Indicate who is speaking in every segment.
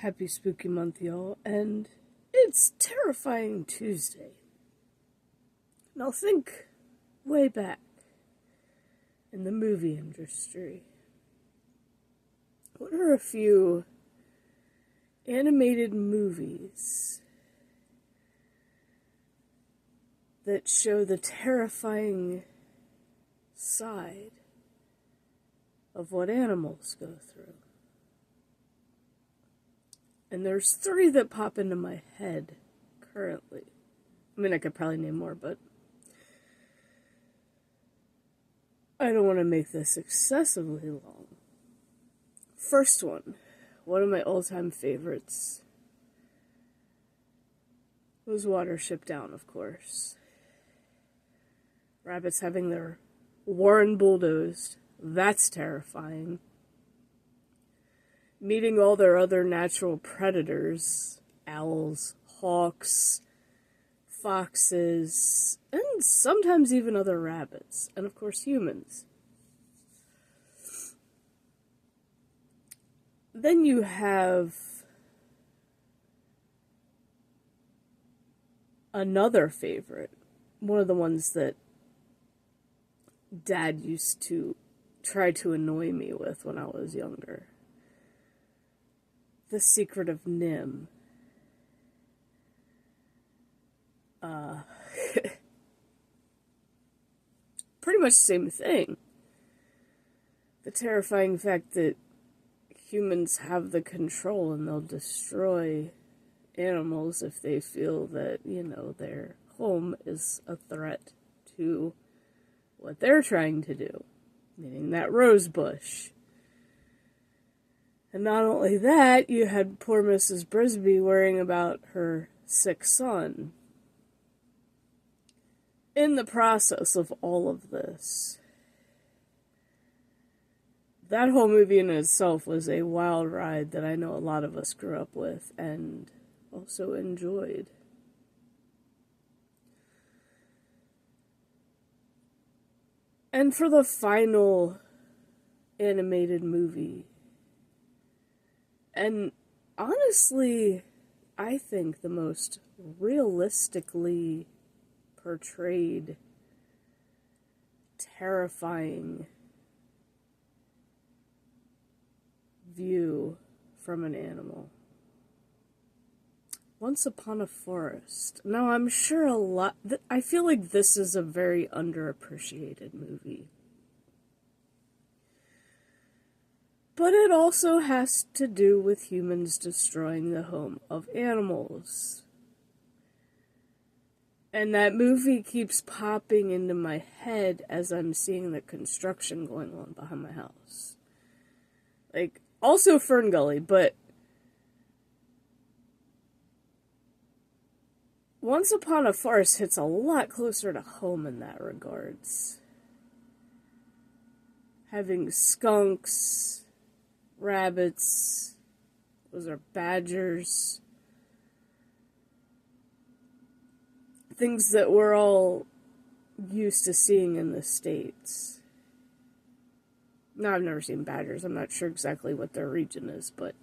Speaker 1: Happy spooky month, y'all, and it's Terrifying Tuesday. Now think way back in the movie industry. What are a few animated movies that show the terrifying side of what animals go through? And there's three that pop into my head currently. I mean, I could probably name more, but I don't want to make this excessively long. First one of my all-time favorites, was Watership Down, of course. Rabbits having their warren bulldozed. That's terrifying. Meeting all their other natural predators, owls, hawks, foxes, and sometimes even other rabbits, and of course humans. Then you have another favorite, one of the ones that Dad used to try to annoy me with when I was younger. The Secret of NIMH. Pretty much the same thing. The terrifying fact that humans have the control and they'll destroy animals if they feel that, their home is a threat to what they're trying to do. Meaning that rose bush. And not only that, you had poor Mrs. Brisby worrying about her sick son. In the process of all of this, that whole movie in itself was a wild ride that I know a lot of us grew up with and also enjoyed. And for the final animated movie, and honestly, I think the most realistically portrayed, terrifying view from an animal. Once Upon a Forest. Now, I'm sure I feel like this is a very underappreciated movie. But it also has to do with humans destroying the home of animals. And that movie keeps popping into my head as I'm seeing the construction going on behind my house. Like, also Fern Gully, but Once Upon a Forest hits a lot closer to home in that regards. Having skunks, rabbits, those are badgers, things that we're all used to seeing in the States. Now, I've never seen badgers. I'm not sure exactly what their region is, but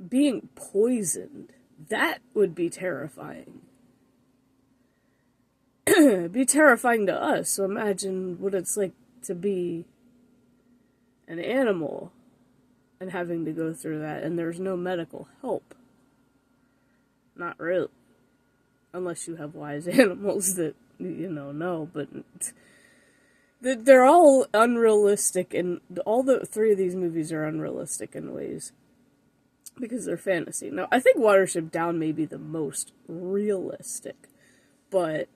Speaker 1: being poisoned, that would be terrifying. It'd be terrifying to us, so imagine what it's like to be an animal and having to go through that, and there's no medical help. Not really. Unless you have wise animals that, know, but they're all unrealistic, and all the three of these movies are unrealistic in ways. Because they're fantasy. Now, I think Watership Down may be the most realistic, but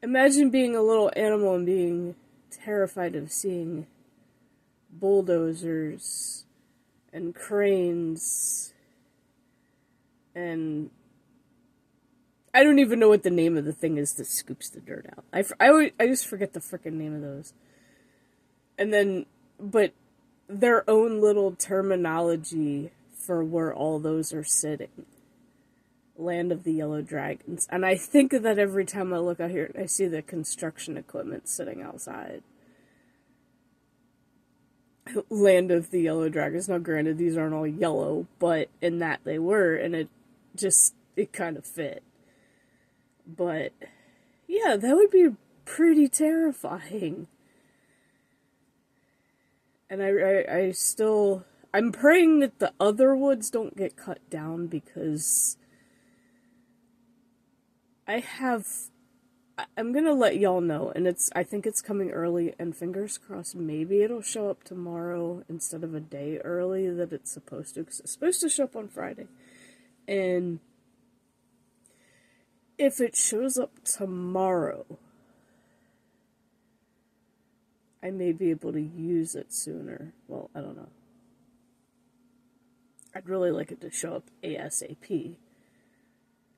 Speaker 1: imagine being a little animal and being terrified of seeing bulldozers and cranes and I don't even know what the name of the thing is that scoops the dirt out. I just forget the frickin' name of those. And then, but their own little terminology for where all those are sitting. Land of the Yellow Dragons. And I think of that every time I look out here and I see the construction equipment sitting outside. Land of the Yellow Dragons. Now, granted, these aren't all yellow, but in that they were, and it kind of fit. But, yeah, that would be pretty terrifying. And I'm praying that the other woods don't get cut down, because I'm gonna let y'all know, and I think it's coming early, and fingers crossed, maybe it'll show up tomorrow instead of a day early that it's supposed to, because it's supposed to show up on Friday. And if it shows up tomorrow, I may be able to use it sooner. Well, I don't know. I'd really like it to show up ASAP.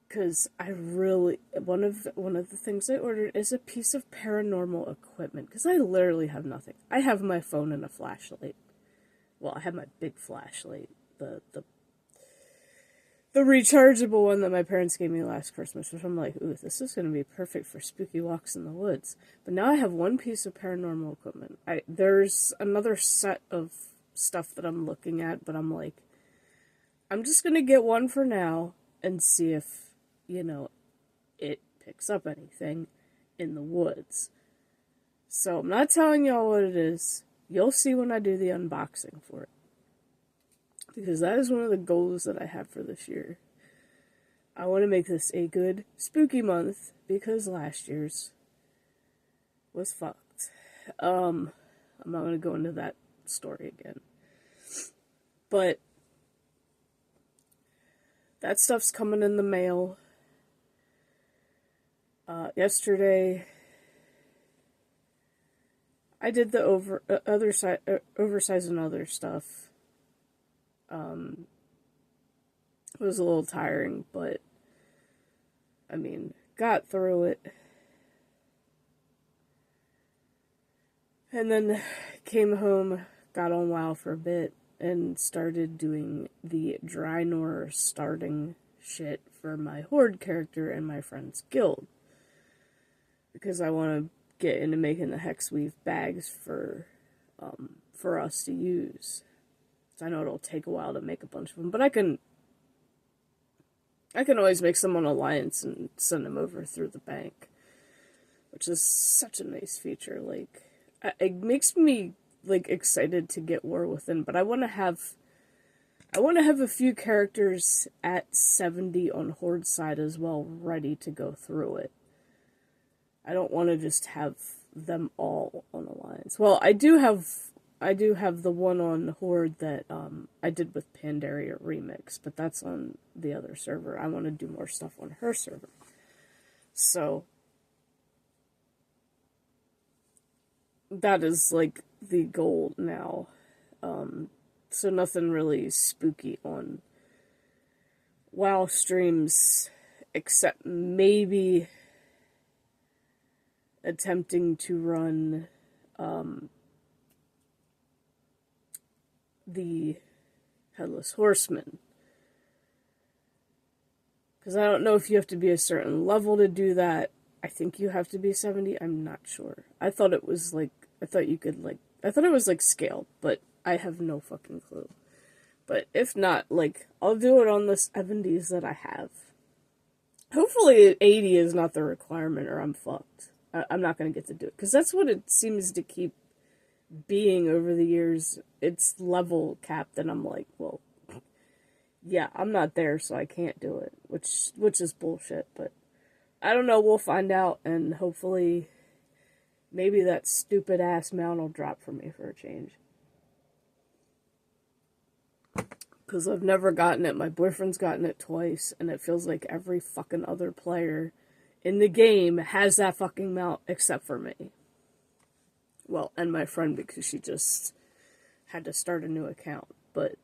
Speaker 1: Because one of the things I ordered is a piece of paranormal equipment. Because I literally have nothing. I have my phone and a flashlight. Well, I have my big flashlight. The rechargeable one that my parents gave me last Christmas, which I'm like, ooh, this is going to be perfect for spooky walks in the woods. But now I have one piece of paranormal equipment. There's another set of stuff that I'm looking at, but I'm like, I'm just going to get one for now and see if, it picks up anything in the woods. So I'm not telling y'all what it is. You'll see when I do the unboxing for it. Because that is one of the goals that I have for this year. I want to make this a good spooky month, because last year's was fucked. I'm not going to go into that story again. But that stuff's coming in the mail. Yesterday, I did the oversize and other stuff. It was a little tiring, but I mean, got through it. And then came home, got on WoW for a bit, and started doing the Draenor starting shit for my Horde character and my friend's guild. Because I want to get into making the Hexweave bags for us to use. So I know it'll take a while to make a bunch of them, but I can always make some on Alliance and send them over through the bank, which is such a nice feature. Like, it makes me excited to get War Within, but I want to have a few characters at 70 on Horde side as well, ready to go through it. I don't want to just have them all on Alliance. Well, I do have the one on Horde that I did with Pandaria Remix, but that's on the other server. I want to do more stuff on her server. So that is the goal now. So nothing really spooky on WoW streams, except maybe attempting to run the Headless Horseman. Because I don't know if you have to be a certain level to do that. I think you have to be 70. I'm not sure. I thought it was I thought it was scaled, but I have no fucking clue. But if not, I'll do it on the 70s that I have. Hopefully 80 is not the requirement, or I'm fucked. I'm not going to get to do it. Because that's what it seems to keep being over the years. It's level capped, and I'm like, well, yeah, I'm not there, so I can't do it. Which is bullshit, but I don't know, we'll find out, and hopefully maybe that stupid ass mount will drop for me for a change. Because I've never gotten it. My boyfriend's gotten it twice, and it feels like every fucking other player in the game has that fucking mount except for me. Well, and my friend, because she just had to start a new account. But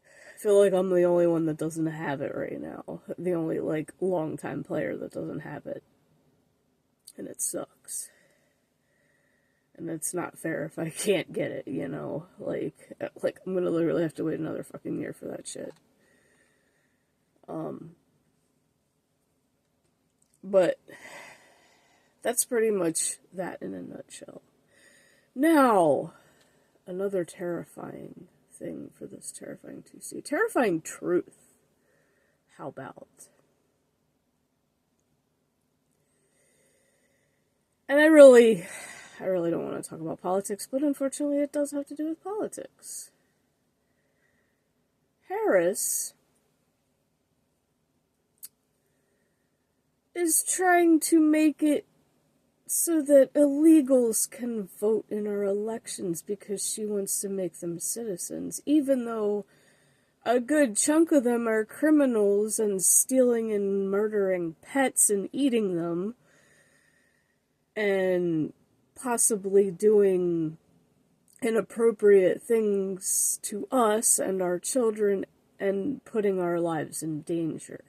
Speaker 1: I feel like I'm the only one that doesn't have it right now. The only, long-time player that doesn't have it. And it sucks. And it's not fair if I can't get it, I'm gonna literally have to wait another fucking year for that shit. But that's pretty much that in a nutshell. Now, another terrifying thing for this terrifying Tuesday. Terrifying truth. How about? And I really don't want to talk about politics, but unfortunately it does have to do with politics. Harris is trying to make it so that illegals can vote in our elections because she wants to make them citizens, even though a good chunk of them are criminals and stealing and murdering pets and eating them, and possibly doing inappropriate things to us and our children and putting our lives in danger.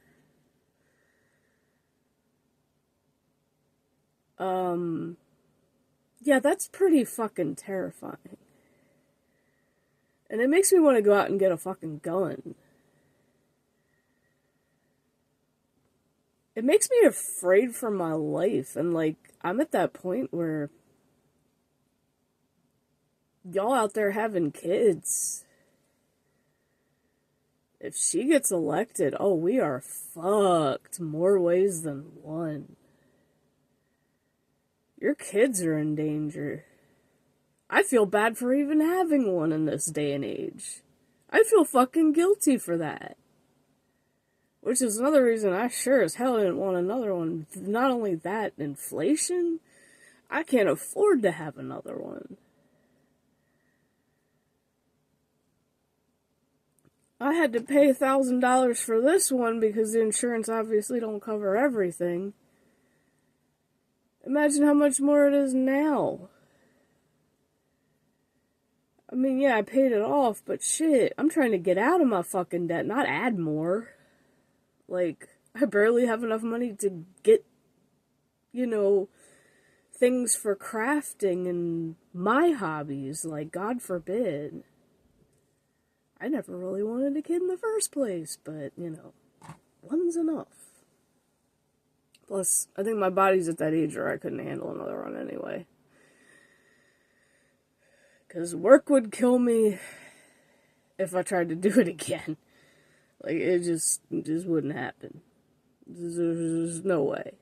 Speaker 1: Yeah, that's pretty fucking terrifying. And it makes me want to go out and get a fucking gun. It makes me afraid for my life, and like, I'm at that point where y'all out there having kids, if she gets elected, oh, we are fucked more ways than one. Your kids are in danger. I feel bad for even having one in this day and age. I feel fucking guilty for that. Which is another reason I sure as hell didn't want another one. Not only that, inflation, I can't afford to have another one. I had to pay $1,000 for this one because the insurance obviously don't cover everything. Imagine how much more it is now. I mean, yeah, I paid it off, but shit, I'm trying to get out of my fucking debt, not add more. Like, I barely have enough money to get, things for crafting and my hobbies, like, God forbid. I never really wanted a kid in the first place, but, one's enough. Plus, I think my body's at that age where I couldn't handle another one anyway. Because work would kill me if I tried to do it again. Like, it just wouldn't happen. There's no way.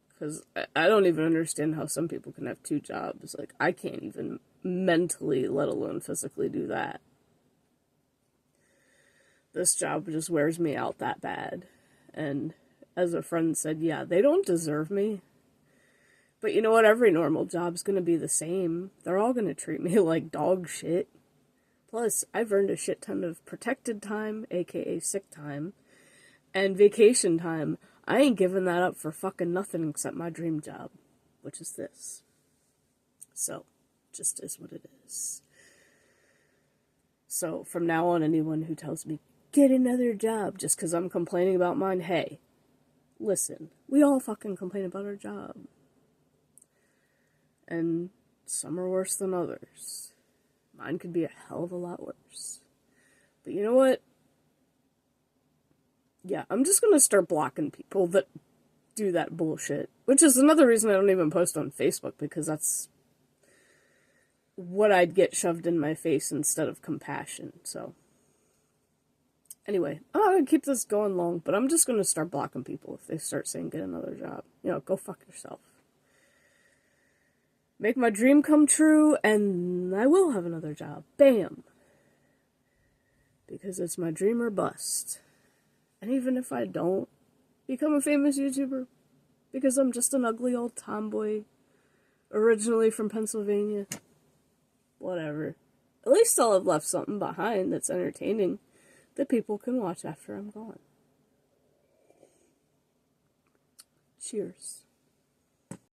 Speaker 1: Because I don't even understand how some people can have two jobs. Like, I can't even mentally, let alone physically, do that. This job just wears me out that bad. And as a friend said, yeah, they don't deserve me. But you know what? Every normal job's gonna be the same. They're all gonna treat me like dog shit. Plus, I've earned a shit ton of protected time, aka sick time, and vacation time. I ain't giving that up for fucking nothing except my dream job, which is this. So, just is what it is. So, from now on, anyone who tells me, get another job just because I'm complaining about mine, hey, listen, we all fucking complain about our job. And some are worse than others. Mine could be a hell of a lot worse. But you know what? Yeah, I'm just gonna start blocking people that do that bullshit. Which is another reason I don't even post on Facebook, because that's what I'd get shoved in my face instead of compassion, so. Anyway, I'm not gonna keep this going long, but I'm just gonna start blocking people if they start saying get another job. Go fuck yourself. Make my dream come true, and I will have another job. Bam! Because it's my dream or bust. And even if I don't become a famous YouTuber, because I'm just an ugly old tomboy, originally from Pennsylvania, whatever. At least I'll have left something behind that's entertaining that people can watch after I'm gone. Cheers.